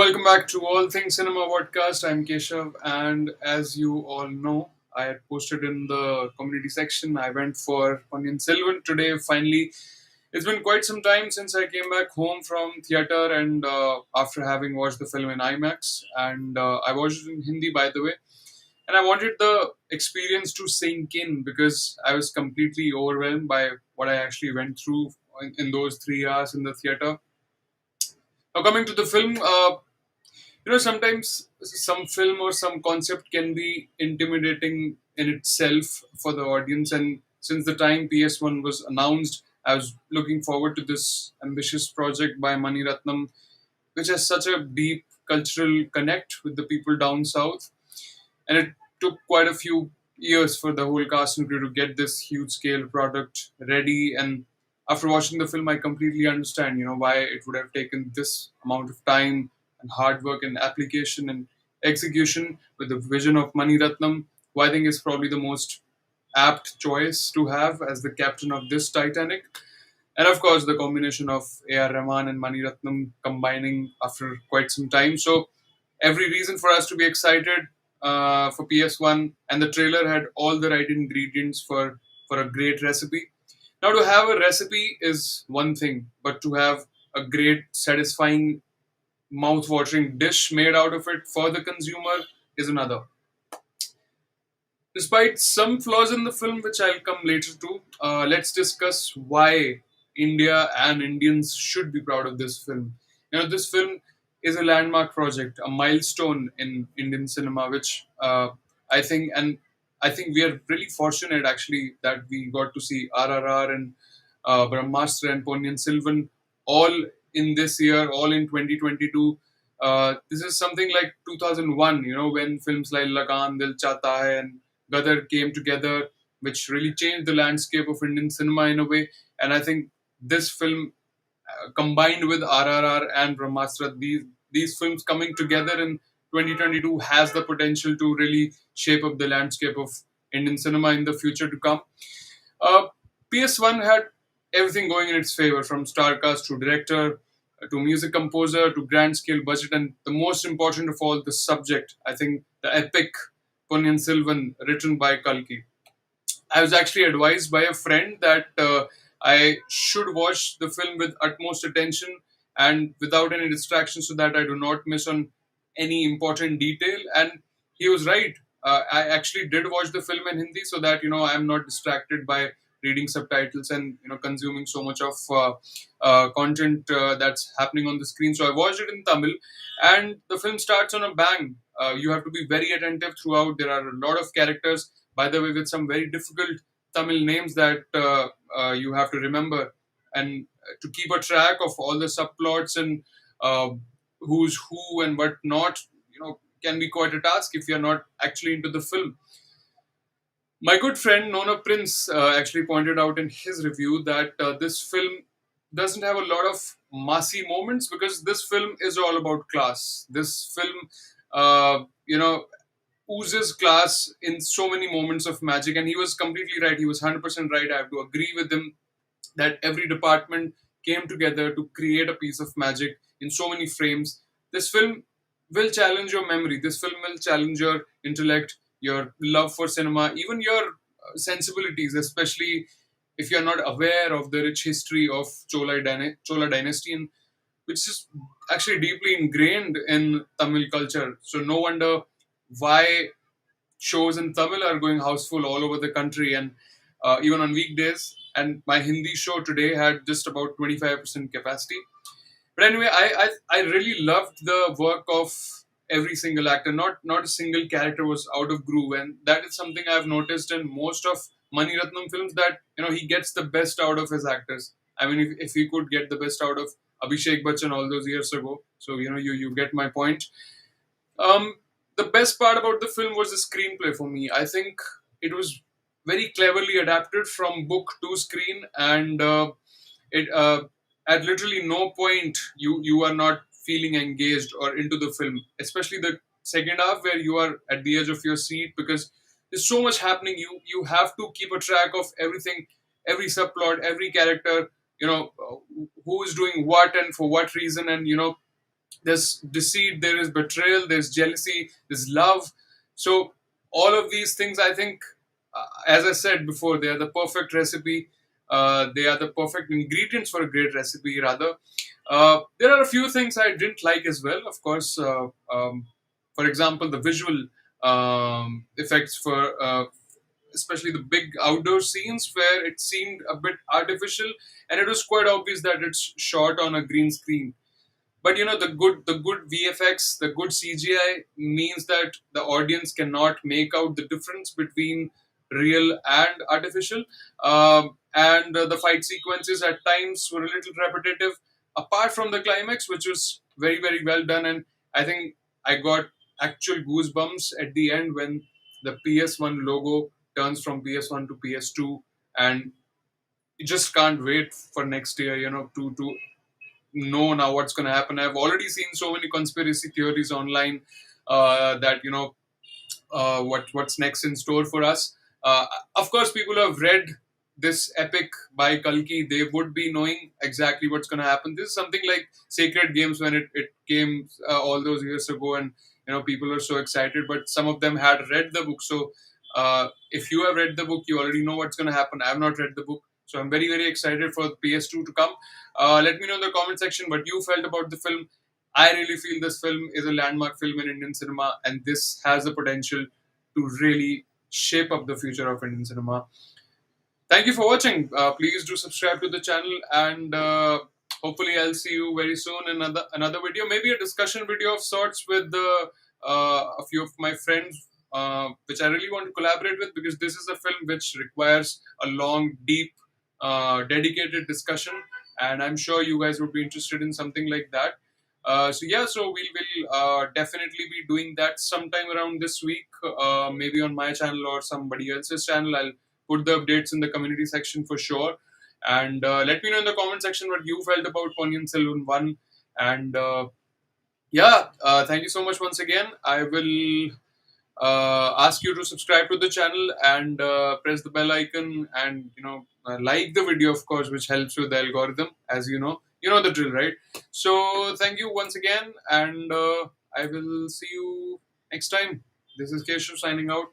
welcome back to All Things Cinema podcast. I'm Keshav, and as you all know, I had posted in the community section. I went for Ponniyin Selvan today. Finally, it's been quite some time since I came back home from theater, and after having watched the film in IMAX, and I watched it in Hindi, by the way. And I wanted the experience to sink in because I was completely overwhelmed by what I actually went through in those 3 hours in the theater. Now, coming to the film, sometimes some film or some concept can be intimidating in itself for the audience. And since the time PS1 was announced, I was looking forward to this ambitious project by Mani Ratnam, which has such a deep cultural connect with the people down south. And it took quite a few years for the whole cast and crew to get this huge scale product ready. And after watching the film, I completely understand, why it would have taken this amount of time and hard work and application and execution with the vision of Mani Ratnam, who I think is probably the most apt choice to have as the captain of this Titanic. And of course, the combination of A.R. Rahman and Mani Ratnam combining after quite some time. So, every reason for us to be excited for PS1, and the trailer had all the right ingredients for a great recipe. Now, to have a recipe is one thing, but to have a great, satisfying, mouth-watering dish made out of it for the consumer is another. Despite some flaws in the film, which I'll come later to, let's discuss why India and Indians should be proud of this film. This film is a landmark project, a milestone in Indian cinema, which I think we are really fortunate actually that we got to see RRR and Brahmastra and Ponniyin Selvan all in this year, all in 2022. This is something like 2001, when films like Lagan, Dil Chahta Hai, and Gadar came together, which really changed the landscape of Indian cinema in a way. And I think this film, combined with RRR and Brahmastra, these films coming together in 2022 has the potential to really shape up the landscape of Indian cinema in the future to come. Uh, PS1 had everything going in its favor, from star cast to director to music composer to grand scale budget, and the most important of all, the subject. I think the epic Ponniyin Selvan, written by Kalki. I was actually advised by a friend that I should watch the film with utmost attention and without any distractions so that I do not miss on any important detail. And he was right. I actually did watch the film in Hindi so that, I'm not distracted by reading subtitles and, consuming so much of content that's happening on the screen. So I watched it in Tamil, and the film starts on a bang. You have to be very attentive throughout. There are a lot of characters, by the way, with some very difficult Tamil names that you have to remember, and to keep a track of all the subplots and uh, who's who and what not, can be quite a task if you're not actually into the film. My good friend Nona Prince actually pointed out in his review that this film doesn't have a lot of massy moments because this film is all about class. This film, oozes class in so many moments of magic, and he was completely right. He was 100% right. I have to agree with him that every department came together to create a piece of magic in so many frames. This film will challenge your memory. This film will challenge your intellect, your love for cinema, even your sensibilities, especially if you're not aware of the rich history of Chola dynasty, and which is actually deeply ingrained in Tamil culture. So no wonder why shows in Tamil are going houseful all over the country, and even on weekdays. And my Hindi show today had just about 25% capacity. But anyway, I really loved the work of every single actor. Not a single character was out of groove, and that is something I've noticed in most of Mani Ratnam films, that he gets the best out of his actors. I mean, if he could get the best out of Abhishek Bachchan all those years ago, so you get my point. Um, the best part about the film was the screenplay for me. I think it was very cleverly adapted from book to screen, and it at literally no point you are not feeling engaged or into the film, especially the second half where you are at the edge of your seat because there's so much happening. You have to keep a track of everything, every subplot, every character. Who is doing what and for what reason, and There's deceit, there is betrayal, there's jealousy, there's love. So all of these things, I think, as I said before, they are the perfect recipe. They are the perfect ingredients for a great recipe, rather. There are a few things I didn't like as well. Of course, for example, the visual effects for especially the big outdoor scenes where it seemed a bit artificial, and it was quite obvious that it's shot on a green screen. But the good VFX, the good CGI means that the audience cannot make out the difference between real and artificial. And the fight sequences at times were a little repetitive, apart from the climax, which was very, very well done. And I think I got actual goosebumps at the end when the PS1 logo turns from PS1 to PS2, and you just can't wait for next year, to know now what's going to happen. I've already seen so many conspiracy theories online, that what's next in store for us. Uh, of course, people who have read this epic by Kalki, they would be knowing exactly what's going to happen. This is something like Sacred Games when it came all those years ago, and people are so excited. But some of them had read the book, so if you have read the book, you already know what's going to happen. I have not read the book, so I'm very, very excited for PS2 to come. Let me know in the comment section what you felt about the film. I really feel this film is a landmark film in Indian cinema, and this has the potential to really shape up the future of Indian cinema. Thank you for watching. Please do subscribe to the channel, and hopefully, I'll see you very soon in another video, maybe a discussion video of sorts with a few of my friends, which I really want to collaborate with, because this is a film which requires a long, deep, dedicated discussion, and I'm sure you guys would be interested in something like that. So we will definitely be doing that sometime around this week, maybe on my channel or somebody else's channel. I'll put the updates in the community section for sure. And let me know in the comment section what you felt about Ponniyin Selvan 1. And thank you so much once again. I will ask you to subscribe to the channel and press the bell icon, and like the video, of course, which helps with the algorithm, as you know the drill, right? So thank you once again, and I will see you next time. This is Keshav signing out.